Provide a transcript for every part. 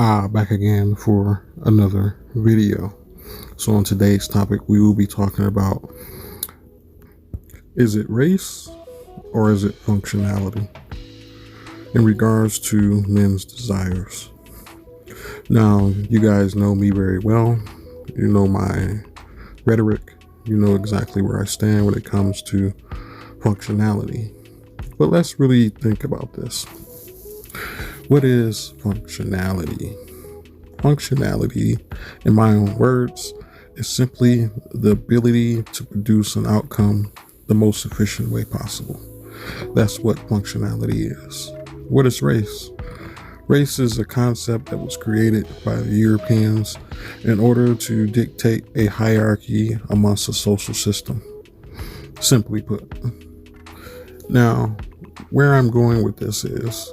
Back again for another video. So on today's topic, we will be talking about, is it race or is it functionality in regards to men's desires? Now, you guys know me very well. You know my rhetoric. You know exactly where I stand when it comes to functionality. But let's really think about this. What is functionality? Functionality, in my own words, is simply the ability to produce an outcome the most efficient way possible. That's what functionality is. What is race? Race is a concept that was created by the Europeans in order to dictate a hierarchy amongst a social system. Simply put. Now, where I'm going with this is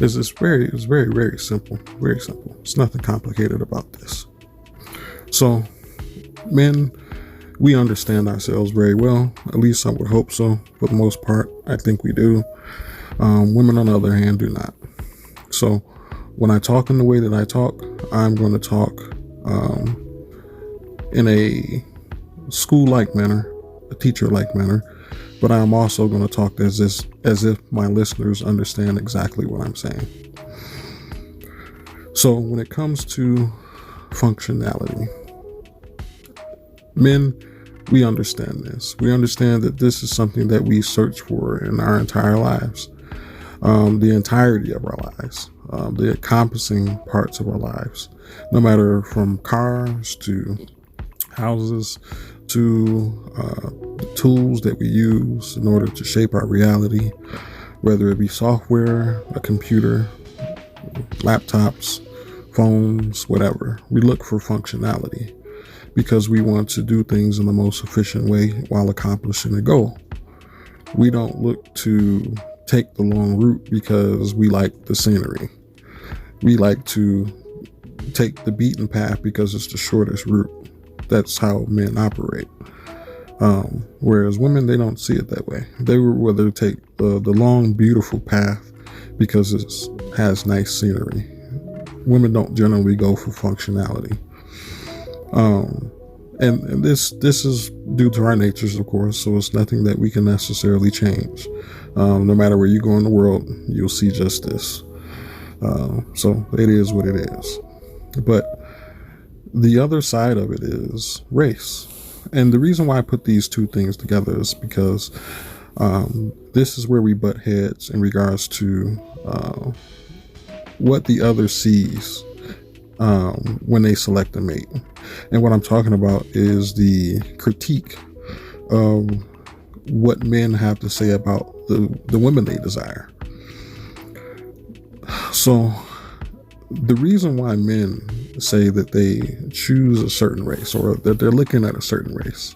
it's very simple. Very simple. It's nothing complicated about this. So, men, we understand ourselves very well. At least I would hope so. For the most part, I think we do. Women, on the other hand, do not. So, when I talk in the way that I talk, I'm going to talk in a school-like manner, a teacher-like manner. But I'm also going to talk as if my listeners understand exactly what I'm saying. So when it comes to functionality, men, we understand this. We understand that this is something that we search for in our entire lives, the entirety of our lives, the encompassing parts of our lives, no matter from cars to houses to the tools that we use in order to shape our reality, whether it be software, a computer, laptops, phones, whatever. We look for functionality because we want to do things in the most efficient way while accomplishing a goal. We don't look to take the long route because we like the scenery. We like to take the beaten path because it's the shortest route. That's how men operate. Whereas women, they don't see it that way. They would rather take the long, beautiful path because it has nice scenery. Women don't generally go for functionality. And this is due to our natures, of course, so it's nothing that we can necessarily change. No matter where you go in the world, you'll see just this. So it is what it is. But the other side of it is race. And the reason why I put these two things together is because this is where we butt heads in regards to what the other sees when they select a mate. And what I'm talking about is the critique of what men have to say about the women they desire. So the reason why men say that they choose a certain race or that they're looking at a certain race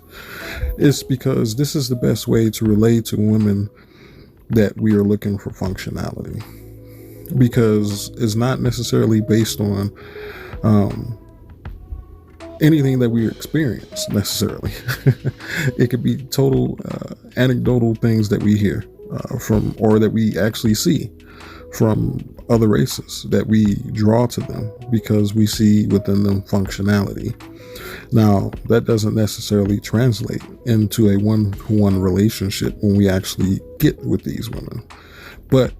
is because this is the best way to relay to women that we are looking for functionality, because it's not necessarily based on anything that we experience necessarily. It could be total anecdotal things that we hear from, or that we actually see from other races, that we draw to them because we see within them functionality. Now, that doesn't necessarily translate into a one-to-one relationship when we actually get with these women, but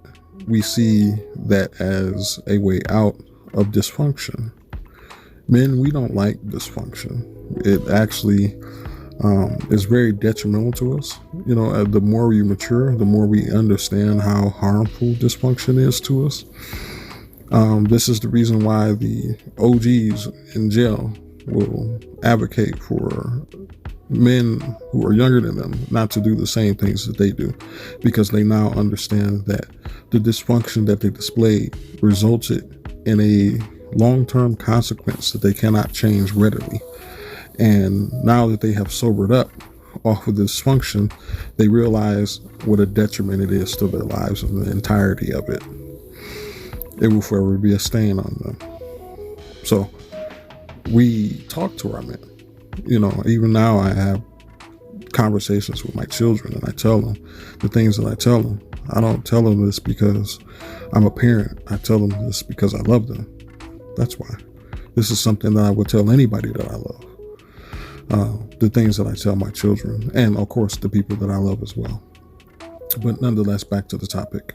we see that as a way out of dysfunction. Men, we don't like dysfunction. It actually is very detrimental to us. You know, the more we mature, the more we understand how harmful dysfunction is to us. This is the reason why the OGs in jail will advocate for men who are younger than them not to do the same things that they do, because they now understand that the dysfunction that they displayed resulted in a long-term consequence that they cannot change readily. And now that they have sobered up off of dysfunction, they realize what a detriment it is to their lives and the entirety of it. It will forever be a stain on them. So we talk to our men. You know, even now I have conversations with my children and I tell them the things that I tell them. I don't tell them this because I'm a parent. I tell them this because I love them. That's why. This is something that I would tell anybody that I love. The things that I tell my children, and of course the people that I love as well. But nonetheless, back to the topic.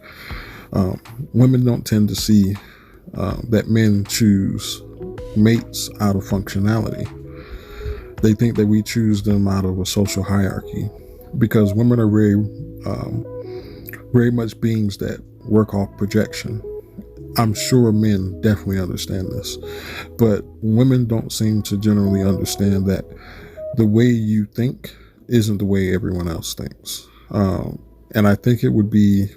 Women don't tend to see that men choose mates out of functionality. They think that we choose them out of a social hierarchy, because women are very much beings that work off projection. I'm sure men definitely understand this, but women don't seem to generally understand that the way you think isn't the way everyone else thinks. And I think it would be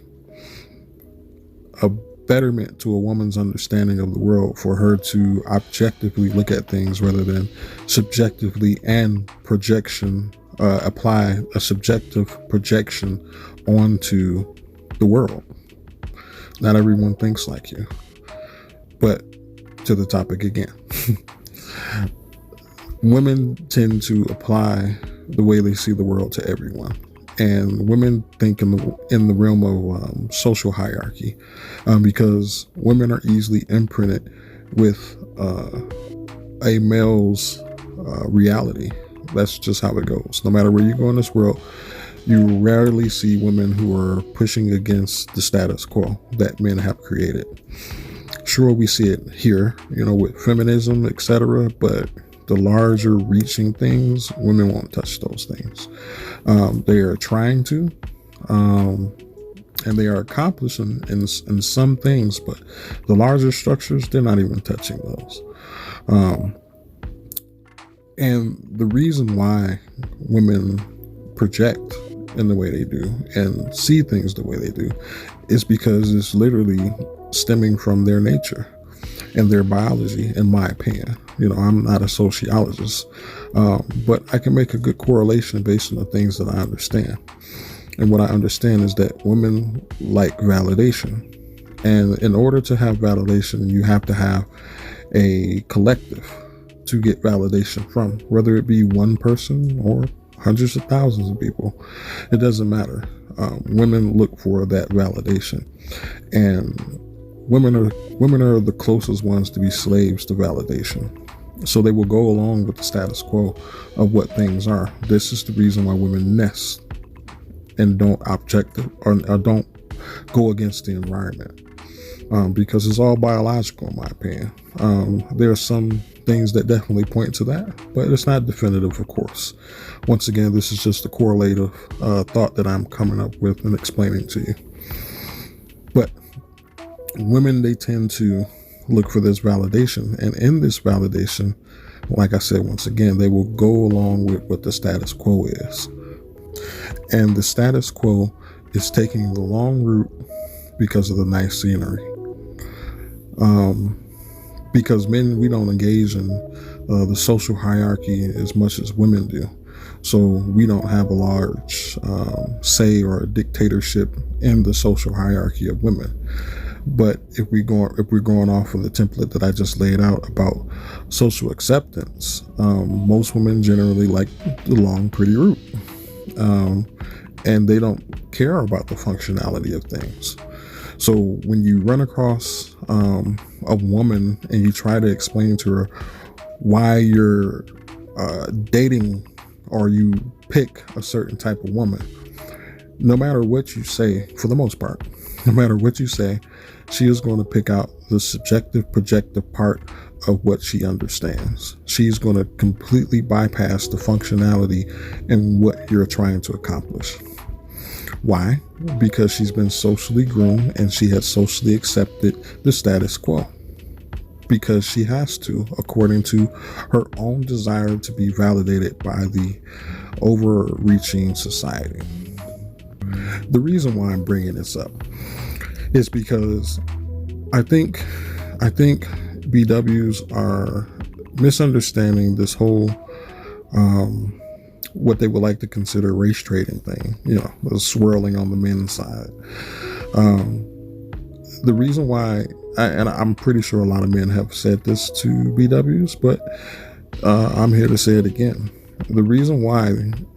a betterment to a woman's understanding of the world for her to objectively look at things rather than subjectively and apply a subjective projection onto the world. Not everyone thinks like you. But to the topic again. Women tend to apply the way they see the world to everyone. And women think in the realm of social hierarchy, because women are easily imprinted with a male's reality. That's just how it goes. No matter where you go in this world, you rarely see women who are pushing against the status quo that men have created. Sure, we see it here, with feminism, etc., but the larger reaching things, women won't touch those things. They are trying to, and they are accomplishing in some things, but the larger structures, they're not even touching those. And the reason why women project in the way they do and see things the way they do is because it's literally stemming from their nature and their biology, in my opinion. I'm not a sociologist, but I can make a good correlation based on the things that I understand. And what I understand is that women like validation. And in order to have validation, you have to have a collective to get validation from, whether it be one person or hundreds of thousands of people. It doesn't matter. Women look for that validation, and women are the closest ones to be slaves to validation. So they will go along with the status quo of what things are. This is the reason why women nest and don't or don't go against the environment, because it's all biological, in my opinion. There are some things that definitely point to that, but it's not definitive, of course. Once again, this is just a correlative thought that I'm coming up with and explaining to you. But women, they tend to look for this validation, and in this validation, like I said, once again, they will go along with what the status quo is. And the status quo is taking the long route because of the nice scenery. Because men, we don't engage in the social hierarchy as much as women do. So we don't have a large say or a dictatorship in the social hierarchy of women. But if we're going off of the template that I just laid out about social acceptance, most women generally like the long, pretty route, and they don't care about the functionality of things. So when you run across a woman and you try to explain to her why you're dating or you pick a certain type of woman, no matter what you say, for the most part, no matter what you say, she is going to pick out the subjective, projective part of what she understands. She's going to completely bypass the functionality and what you're trying to accomplish. Why? Because she's been socially groomed and she has socially accepted the status quo. Because she has to, according to her own desire to be validated by the overreaching society. The reason why I'm bringing this up is because I think BWs are misunderstanding this whole what they would like to consider race trading thing, the swirling on the men's side. The reason why, and I'm pretty sure a lot of men have said this to BWs, but I'm here to say it again. The reason why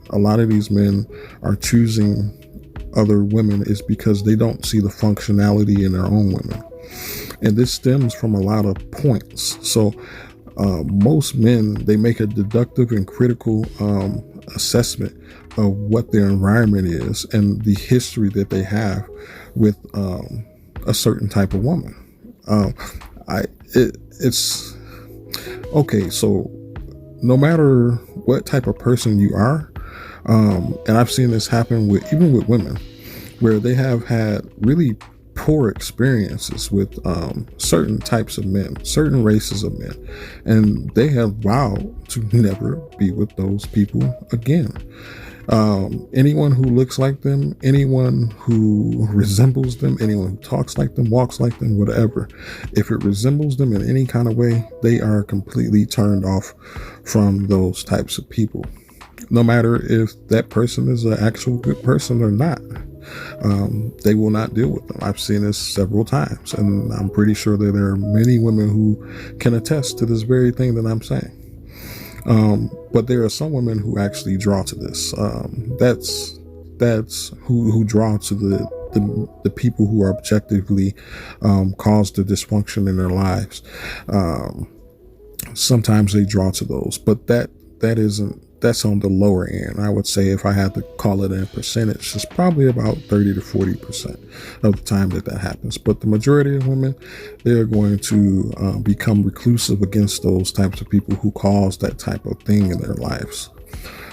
a lot of these men are choosing other women is because they don't see the functionality in their own women. And this stems from a lot of points. So most men, they make a deductive and critical assessment of what their environment is and the history that they have with a certain type of woman. It's okay. So no matter what type of person you are, and I've seen this happen with even with women, where they have had really poor experiences with certain types of men, certain races of men, and they have vowed to never be with those people again. Anyone who looks like them, anyone who resembles them, anyone who talks like them, walks like them, whatever, if it resembles them in any kind of way, they are completely turned off from those types of people, no matter if that person is an actual good person or not. They will not deal with them. I've seen this several times, and I'm pretty sure that there are many women who can attest to this very thing that I'm saying. But there are some women who actually draw to this. That's who draw to the people who are objectively cause the dysfunction in their lives. Sometimes they draw to those, but that's on the lower end. I would say, if I had to call it in percentage, it's probably about 30 to 40% of the time that happens. But the majority of women, they're going to become reclusive against those types of people who cause that type of thing in their lives.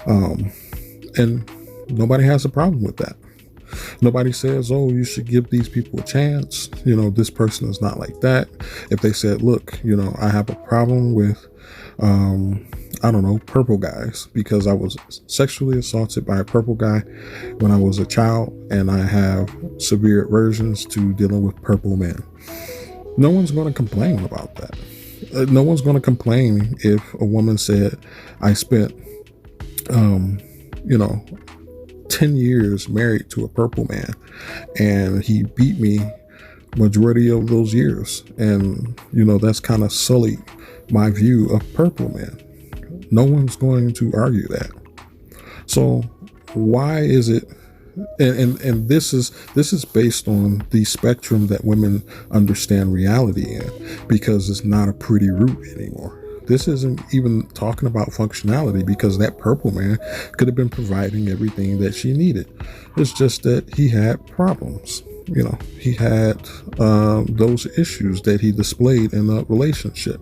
And nobody has a problem with that. Nobody says, oh, you should give these people a chance. This person is not like that. If they said, look, I have a problem with purple guys because I was sexually assaulted by a purple guy when I was a child, and I have severe aversions to dealing with purple men. No one's going to complain about that. No one's going to complain if a woman said, I spent, 10 years married to a purple man, and he beat me majority of those years. And, that's kind of sullied my view of purple men. No one's going to argue that. So why is it? And this is based on the spectrum that women understand reality in, because it's not a pretty root anymore. This isn't even talking about functionality, because that purple man could have been providing everything that she needed. It's just that he had problems. He had those issues that he displayed in the relationship,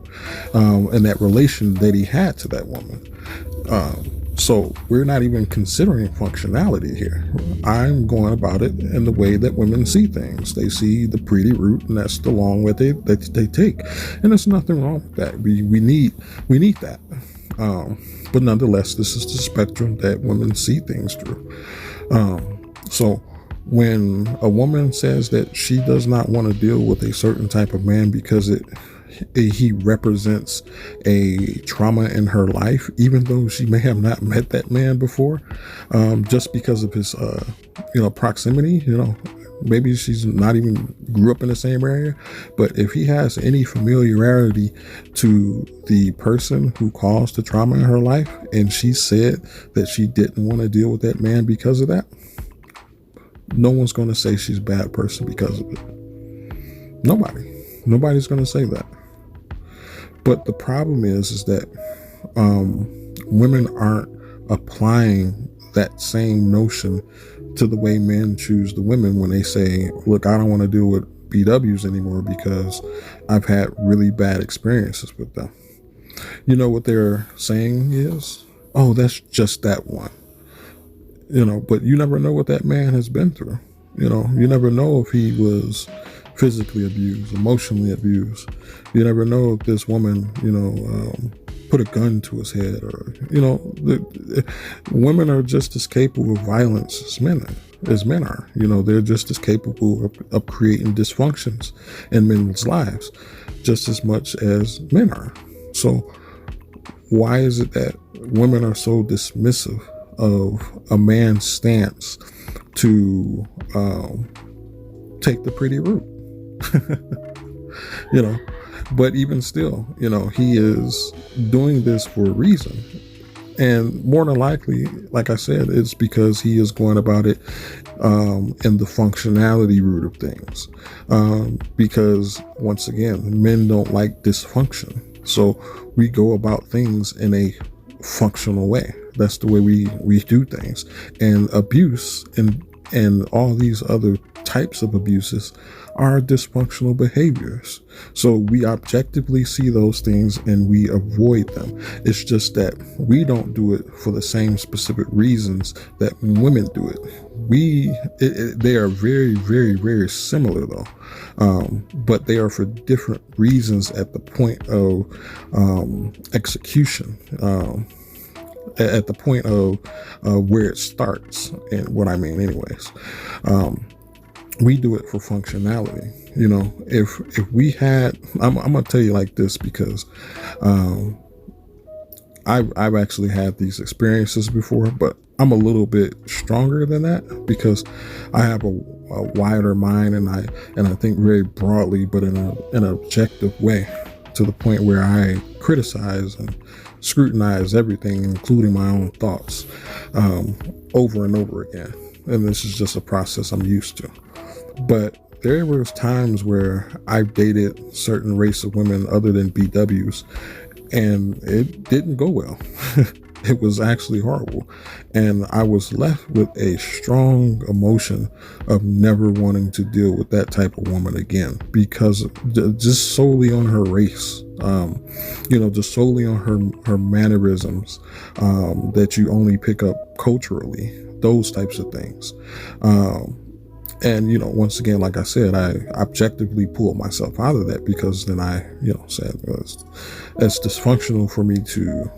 and that relation that he had to that woman. So we're not even considering functionality here. I'm going about it in the way that women see things. They see the pretty route, and that's the long way they take. And there's nothing wrong with that. We need that. But nonetheless, this is the spectrum that women see things through. So when a woman says that she does not want to deal with a certain type of man because he represents a trauma in her life, even though she may have not met that man before, just because of his, proximity, maybe she's not even grew up in the same area, but if he has any familiarity to the person who caused the trauma in her life, and she said that she didn't want to deal with that man because of that, no one's going to say she's a bad person because of it. Nobody's going to say that. But the problem is that women aren't applying that same notion to the way men choose the women when they say, look, I don't want to deal with BWs anymore because I've had really bad experiences with them. You know what they're saying is, oh, that's just that one. But you never know what that man has been through. You never know if he was physically abused, emotionally abused. You never know if this woman, put a gun to his head, or, women are just as capable of violence as men are. They're just as capable of creating dysfunctions in men's lives, just as much as men are. So why is it that women are so dismissive of a man's stance to take the pretty route? But even still, he is doing this for a reason. And more than likely, like I said, it's because he is going about it in the functionality route of things. Because once again, men don't like dysfunction. So we go about things in a functional way. That's the way we do things. And abuse and all these other types of abuses are dysfunctional behaviors. So we objectively see those things and we avoid them. It's just that we don't do it for the same specific reasons that women do it. They are very, very, very similar though, but they are for different reasons at the point of execution. At the point of where it starts, and what I mean anyways, we do it for functionality. You know, if we had, I'm gonna tell you like this, because I've actually had these experiences before, but I'm a little bit stronger than that because I have a wider mind, and I think very broadly, but in an objective way, to the point where I criticize and scrutinize everything, including my own thoughts, over and over again. And this is just a process I'm used to. But there was times where I've dated certain race of women other than BWs, and it didn't go well. It was actually horrible. And I was left with a strong emotion of never wanting to deal with that type of woman again, because just solely on her race, just solely on her mannerisms, that you only pick up culturally, those types of things. And, once again, like I said, I objectively pulled myself out of that, because then I, said it's dysfunctional for me to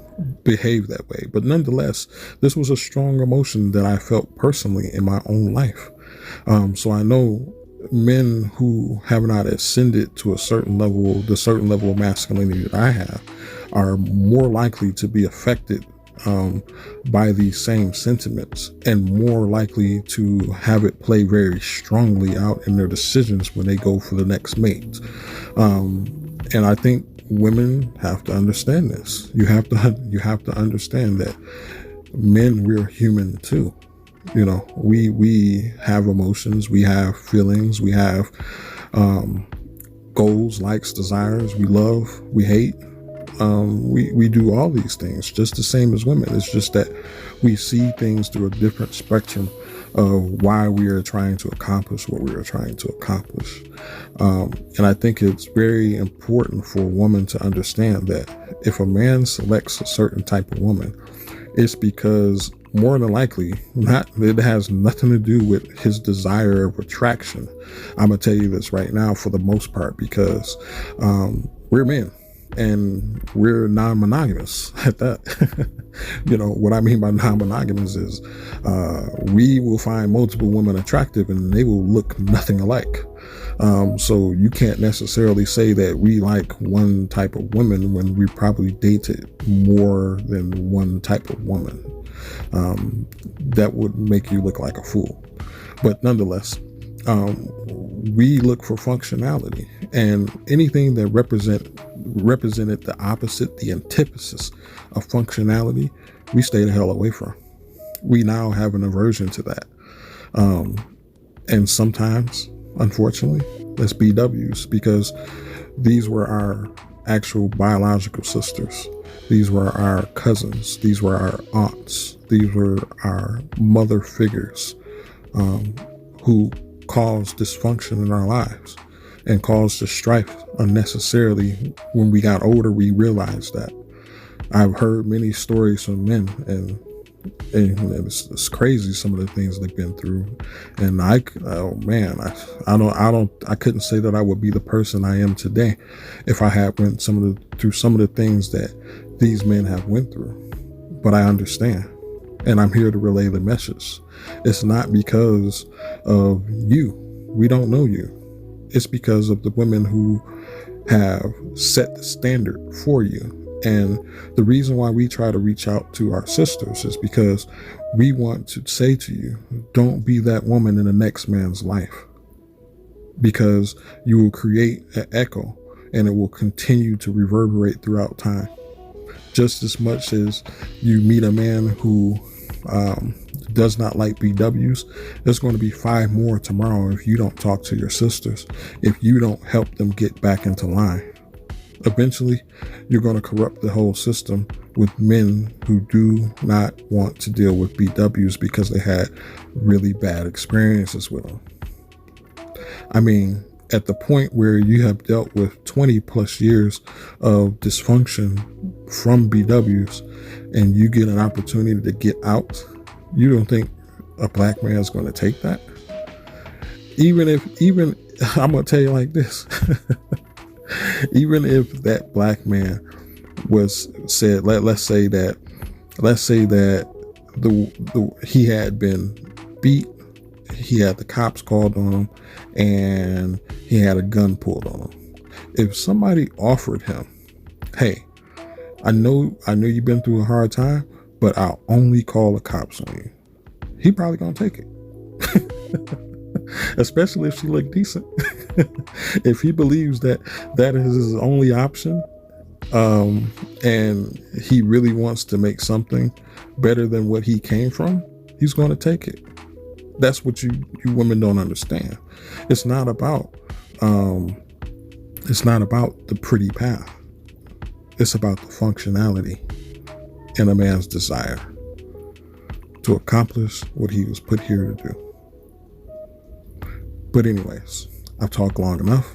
behave that way. But nonetheless, this was a strong emotion that I felt personally in my own life. So I know men who have not ascended to the certain level of masculinity that I have are more likely to be affected by these same sentiments, and more likely to have it play very strongly out in their decisions when they go for the next mate. And I think women have to understand this. You have to understand that men, we're human too. We have emotions, we have feelings, we have goals, likes, desires, we love, we hate. We do all these things just the same as women. It's just that we see things through a different spectrum of why we are trying to accomplish what we are trying to accomplish. And I think it's very important for a woman to understand that if a man selects a certain type of woman, it's because more than likely it has nothing to do with his desire of attraction. I'm gonna tell you this right now, for the most part, because we're men. And we're non-monogamous at that. What I mean by non-monogamous is we will find multiple women attractive and they will look nothing alike. So you can't necessarily say that we like one type of woman when we probably dated more than one type of woman. That would make you look like a fool. But nonetheless, we look for functionality, and anything that represented the opposite, the antithesis of functionality, we stay the hell away from. We now have an aversion to that. And sometimes, unfortunately, that's BWs, because these were our actual biological sisters. These were our cousins. These were our aunts. These were our mother figures, who caused dysfunction in our lives and caused the strife unnecessarily. When we got older, we realized that. I've heard many stories from men, and it's crazy some of the things they've been through. And I couldn't say that I would be the person I am today if I had went through some of the things that these men have went through. But I understand, and I'm here to relay the message. It's not because of you. We don't know you. It's because of the women who have set the standard for you. And the reason why we try to reach out to our sisters is because we want to say to you, don't be that woman in the next man's life, because you will create an echo and it will continue to reverberate throughout time. Just as much as you meet a man who does not like BWs, there's going to be 5 more tomorrow if you don't talk to your sisters, if you don't help them get back into line. Eventually, you're going to corrupt the whole system with men who do not want to deal with BWs because they had really bad experiences with them. I mean, at the point where you have dealt with 20 plus years of dysfunction from BWs and you get an opportunity to get out, you don't think a black man is going to take that? Even I'm going to tell you like this. Even if that black man was said, let's say that he had been beat, he had the cops called on him, and he had a gun pulled on him. If somebody offered him, hey, I know you've been through a hard time, but I'll only call the cops on you, he probably gonna take it. Especially if she look decent. If he believes that is his only option, and he really wants to make something better than what he came from, he's going to take it. That's what you women don't understand. It's not about the pretty path. It's about the functionality in a man's desire to accomplish what he was put here to do. But anyways, I've talked long enough.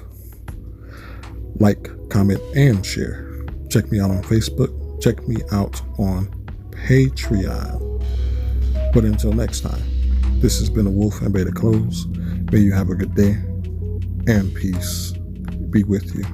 Like, comment, and share. Check me out on Facebook. Check me out on Patreon. But until next time, this has been a Wolf and Beta Close. May you have a good day, and peace be with you.